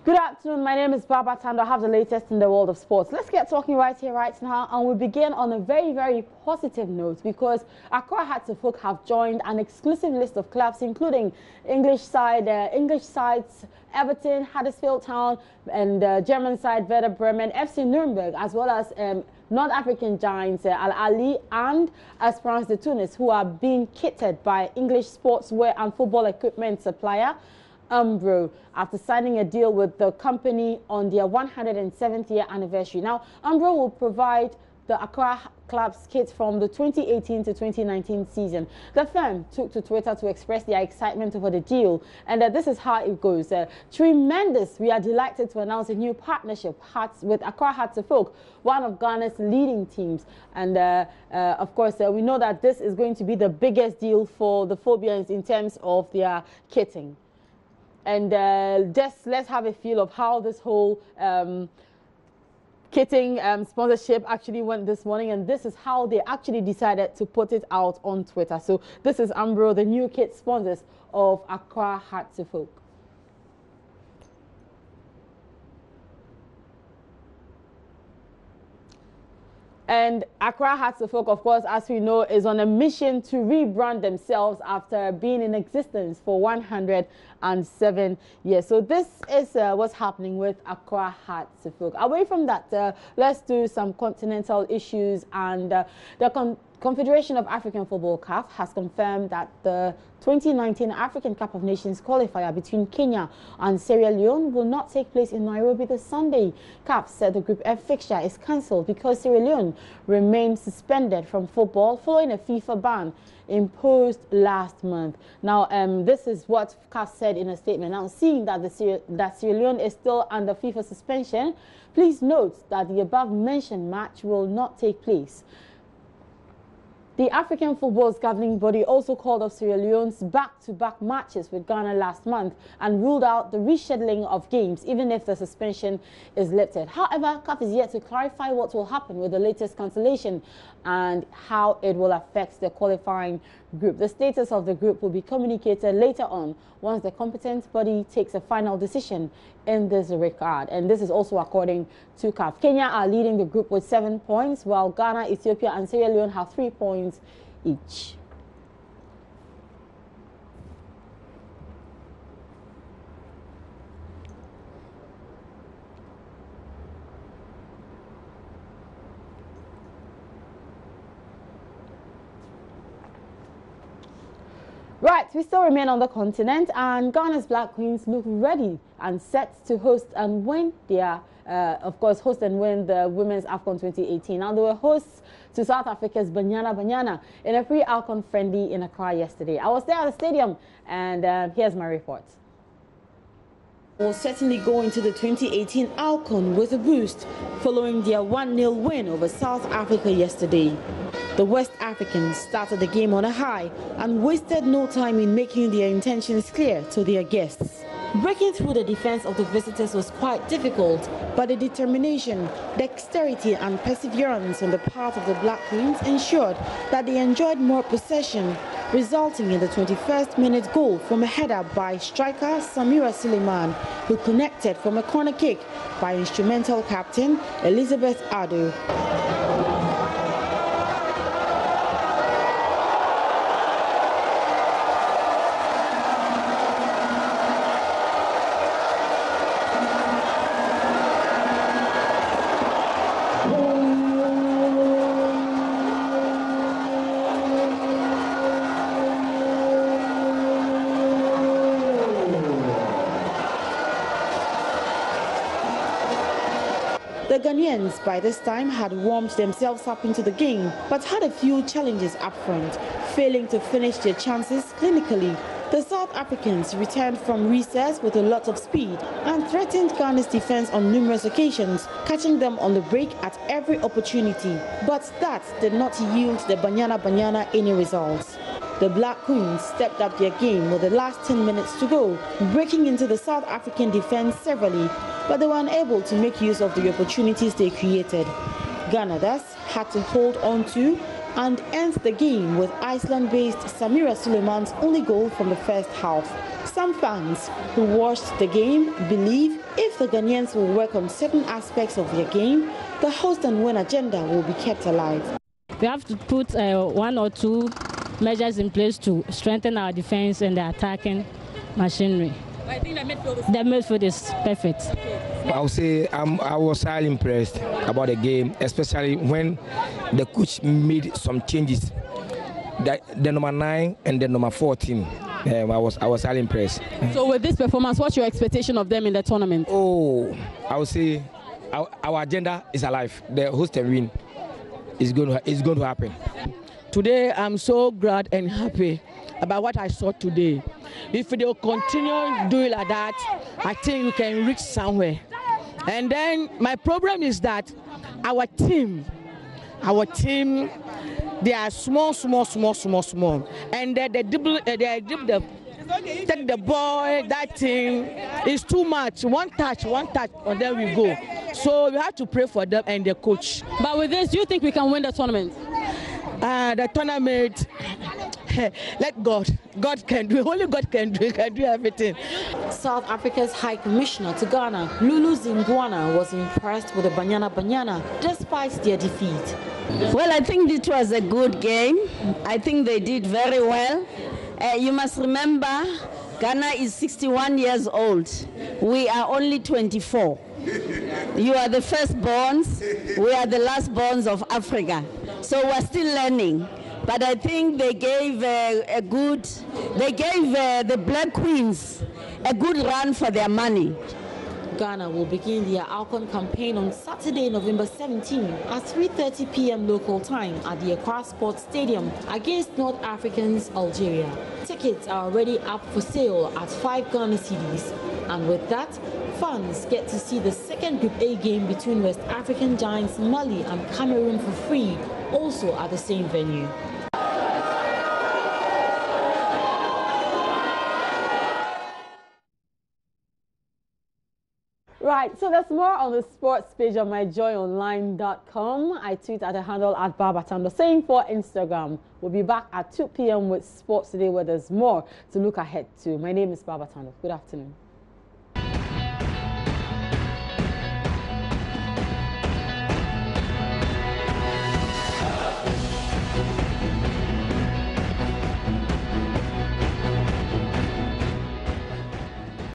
Good afternoon, my name is Baba Tando. I have the latest in the world of sports. Let's get talking right here, right now, and we begin on a very positive note because Accra Hearts of Oak have joined an exclusive list of clubs, including English sides Everton, Huddersfield Town, and German side Werder Bremen, FC Nuremberg, as well as North African giants Al Ahly and Esperance de Tunis, who are being kitted by English sportswear and football equipment supplier Umbro, after signing a deal with the company on their 107th year anniversary. Now, Umbro will provide the Accra club's kits from the 2018 to 2019 season. The firm took to Twitter to express their excitement over the deal, and this is how it goes. Tremendous. We are delighted to announce a new partnership with Accra Hearts of Oak, one of Ghana's leading teams. And of course, we know that this is going to be the biggest deal for the Phobians in terms of their kitting. And just let's have a feel of how this whole kitting sponsorship actually went this morning, and this is how they actually decided to put it out on Twitter. So this is Umbro, the new kit sponsors of Accra Hearts of Oak. And Accra Hearts of Oak, of course, as we know, is on a mission to rebrand themselves after being in existence for 107 years. So this is what's happening with Accra Hearts of Oak. Away from that, let's do some continental issues. And the Confederation of African Football, CAF, has confirmed that the 2019 African Cup of Nations qualifier between Kenya and Sierra Leone will not take place in Nairobi this Sunday. CAF said the Group F fixture is cancelled because Sierra Leone remains suspended from football following a FIFA ban imposed last month. Now, this is what CAF said in a statement. Now, seeing that Sierra Leone is still under FIFA suspension, please note that the above-mentioned match will not take place. The African football's governing body also called off Sierra Leone's back-to-back matches with Ghana last month and ruled out the rescheduling of games, even if the suspension is lifted. However, CAF is yet to clarify what will happen with the latest cancellation and how it will affect the qualifying group. The status of the group will be communicated later on once the competent body takes a final decision in this regard. And this is also according to CAF. Kenya are leading the group with 7 points, while Ghana, Ethiopia and Sierra Leone have 3 points each. Right, we still remain on the continent, and Ghana's Black Queens look ready and set to host and win their, host and win the Women's AFCON 2018. Now, they were hosts to South Africa's Banyana in a pre-AFCON friendly in Accra yesterday. I was there at the stadium, and here's my report. Will certainly go into the 2018 AFCON with a boost following their 1-0 win over South Africa yesterday. The West Africans started the game on a high and wasted no time in making their intentions clear to their guests. Breaking through the defense of the visitors was quite difficult, but the determination, dexterity and perseverance on the part of the Black Queens ensured that they enjoyed more possession, resulting in the 21st minute goal from a header by striker Samira Suleiman, who connected from a corner kick by instrumental captain Elizabeth Ado. The Ghanaians by this time had warmed themselves up into the game, but had a few challenges up front, failing to finish their chances clinically. The South Africans returned from recess with a lot of speed and threatened Ghana's defense on numerous occasions, catching them on the break at every opportunity. But that did not yield the Banyana any results. The Black Queens stepped up their game with the last 10 minutes to go, breaking into the South African defense severally, but they were unable to make use of the opportunities they created. Ghana thus had to hold on to and ends the game with Iceland-based Samira Suleiman's only goal from the first half. Some fans who watched the game believe if the Ghanaians will work on certain aspects of their game, the host and win agenda will be kept alive. We have to put 1 or 2 measures in place to strengthen our defense and the attacking machinery. I think the midfield is perfect. I would say I was highly impressed about the game, especially when the coach made some changes. The number 9 and the number 14. I was highly impressed. So with this performance, what's your expectation of them in the tournament? Oh, I would say our agenda is alive. The host and win is going to happen. Today, I'm so glad and happy about what I saw today. If they will continue doing like that, I think we can reach somewhere. And then my problem is that our team, they are small, and they take the ball. That thing is too much. One touch, and then we go. So we have to pray for them and the coach. But with this, do you think we can win the tournament? The tournament, let God can do. Only God can do everything. South Africa's High Commissioner to Ghana, Lulu Zingwana, was impressed with the Banyana despite their defeat. Well, I think it was a good game. I think they did very well. You must remember, Ghana is 61 years old. We are only 24. You are the firstborns. We are the lastborns of Africa. So we're still learning. But I think they gave the Black Queens a good run for their money. Ghana will begin their ALCON campaign on Saturday, November 17 at 3:30 p.m. local time at the Accra Sports Stadium against North Africans Algeria. Tickets are already up for sale at 5 Ghana cedis. And with that, fans get to see the second Group A game between West African giants Mali and Cameroon for free, also at the same venue. Right, so there's more on the sports page of myjoyonline.com. I tweet at the handle at Babatando. Same for Instagram. We'll be back at 2 p.m. with Sports Today, where there's more to look ahead to. My name is Babatando. Good afternoon.